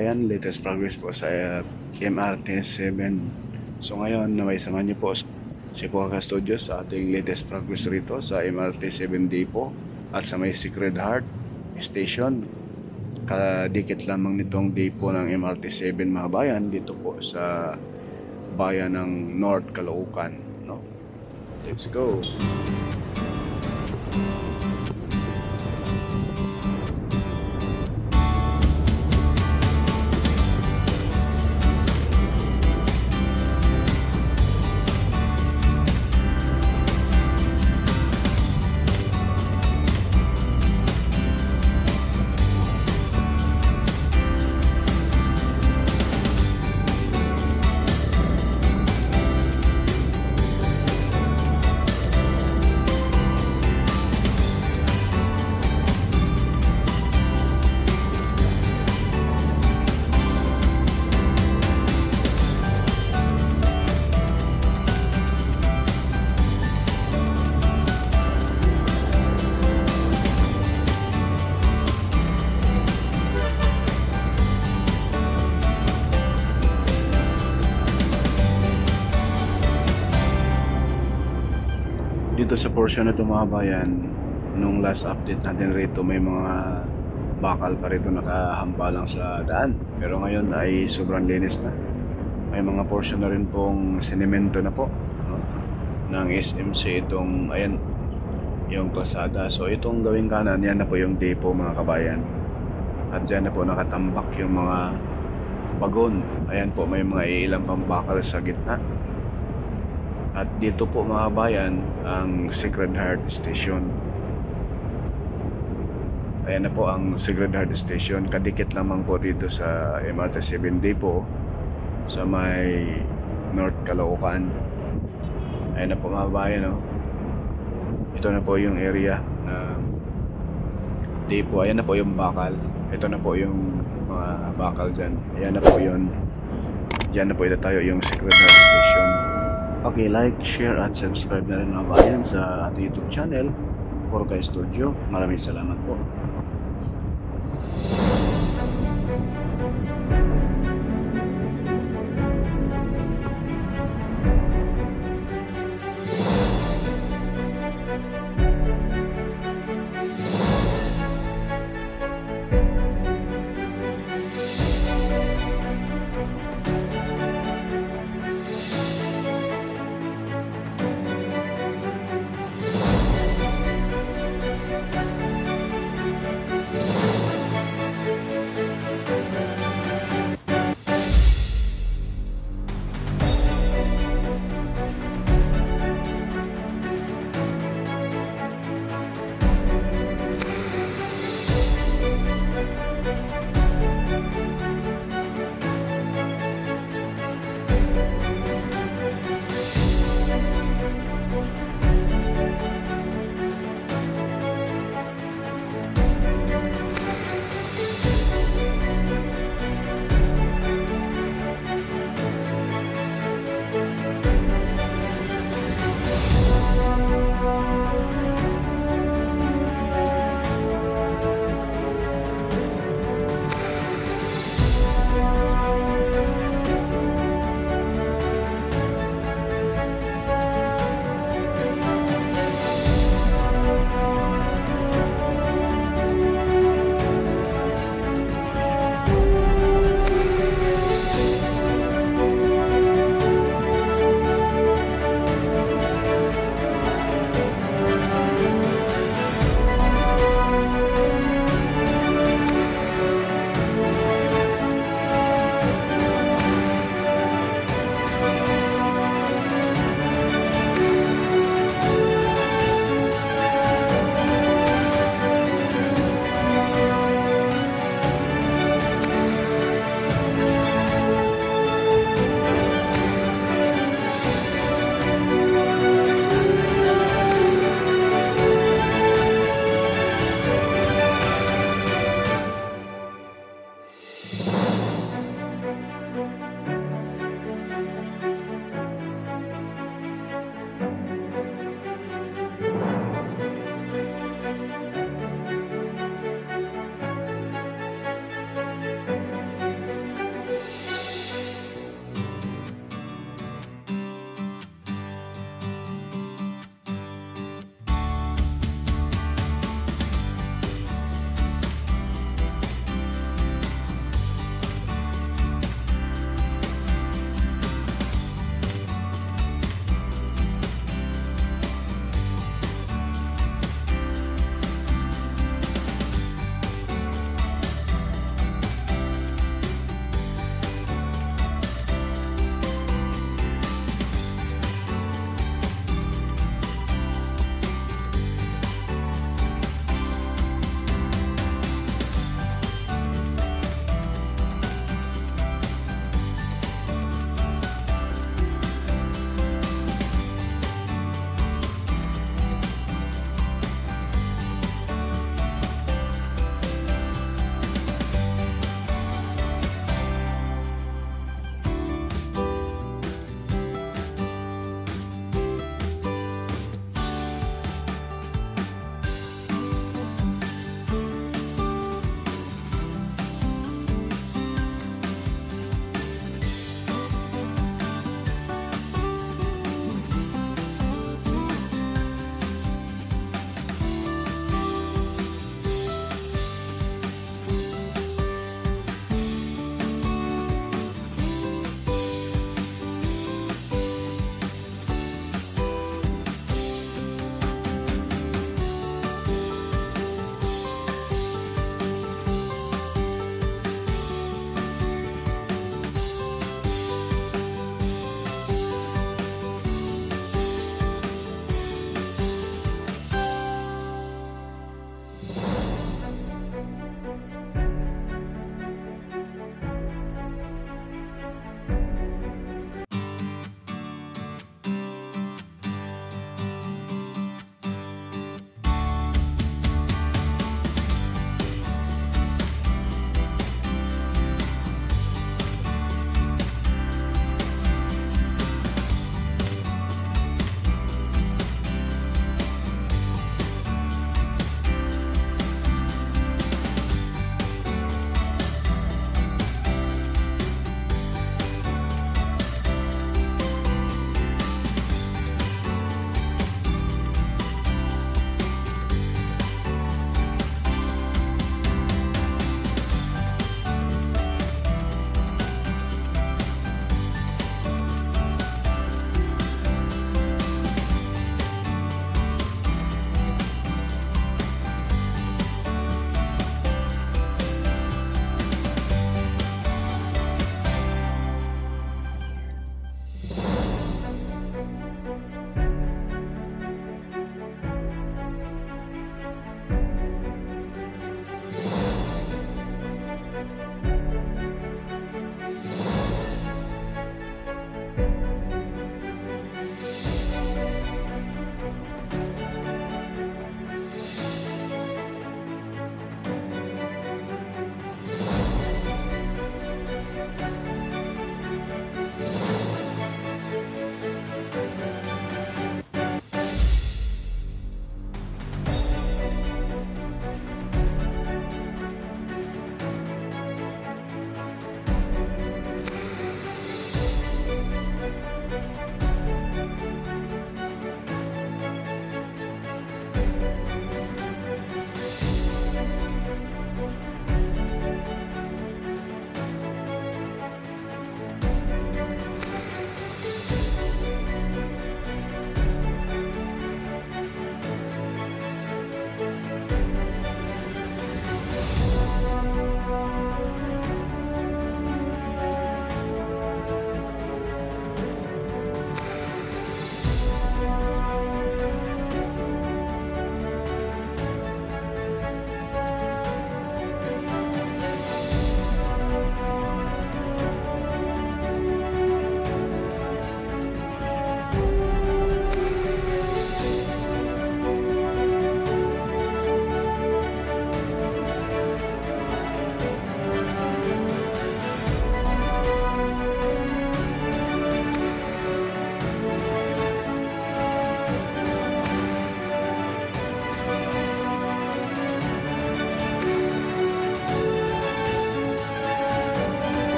kabayan, latest progress po sa MRT 7. So ngayon, naway samahan niyo po si Kuha Studio sa ating latest progress rito sa MRT 7 Depot at sa may Sacred Heart Station. Kadikit lamang nitong depot ng MRT 7 mga bayan dito po sa bayan ng North Caloocan, no? Let's go. Dito sa portion na ito mga bayan, nung last update natin rito may mga bakal pa rito nakahampalang sa daan, pero ngayon ay sobrang linis na. May mga portion na rin pong sinemento na po, no? Ng SMC itong, ayan, yung kalsada. So itong gawing kanan, yan na po yung depot mga kabayan, at dyan na po nakatambak yung mga wagon. Ayan po, may mga ilang pang bakal sa gitna. At dito po mga bayan ang Sacred Heart Station. Ayan na po ang Sacred Heart Station. Kadikit lamang po dito sa MRT 7 Depot sa may North Caloocan. Ayan na po mga bayan, oh. Ito na po yung area na depot. Ayan na po yung bakal. Ito na po yung mga bakal dyan. Ayan na po yun. Diyan na po ito tayo yung Sacred Heart Station. Okay, like, share at subscribe na rin mga bayan sa ating YouTube channel, Kuha Studio. Maraming salamat po.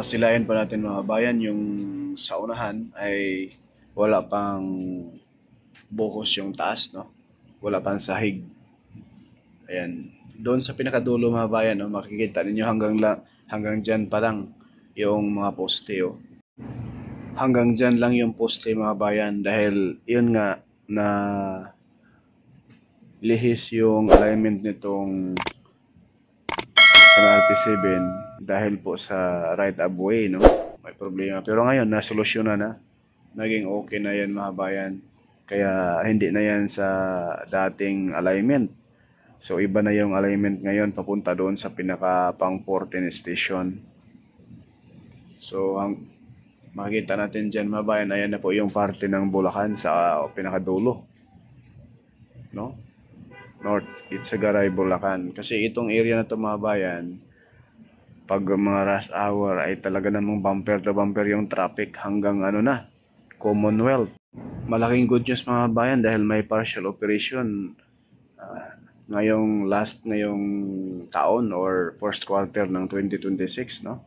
masilayan pa natin mga bayan, yung sa unahan ay wala pang buhos yung taas, no? Wala pang sahig. Ayan. Doon sa pinakadulo mga bayan, no, makikita ninyo hanggang dyan pa lang yung mga poste, oh. Hanggang dyan lang yung poste mga bayan dahil yun nga na lihis yung alignment nitong MRT7 dahil po sa right of way, no? May problema. Pero ngayon, nasolusyonan na. Naging okay na yan mga bayan. Kaya hindi na yan sa dating alignment. So iba na yung alignment ngayon papunta doon sa pinaka pang 14 station. So makikita natin dyan mga bayan, ayan na po yung parte ng Bulacan sa pinakadulo. No? North Itagaray, Bulacan. Kasi itong area na to mga bayan, pag mga rush hour ay talaga namang bumper to bumper yung traffic hanggang ano na, Commonwealth. Malaking good news mga bayan dahil may partial operation ngayong taon or first quarter ng 2026, no?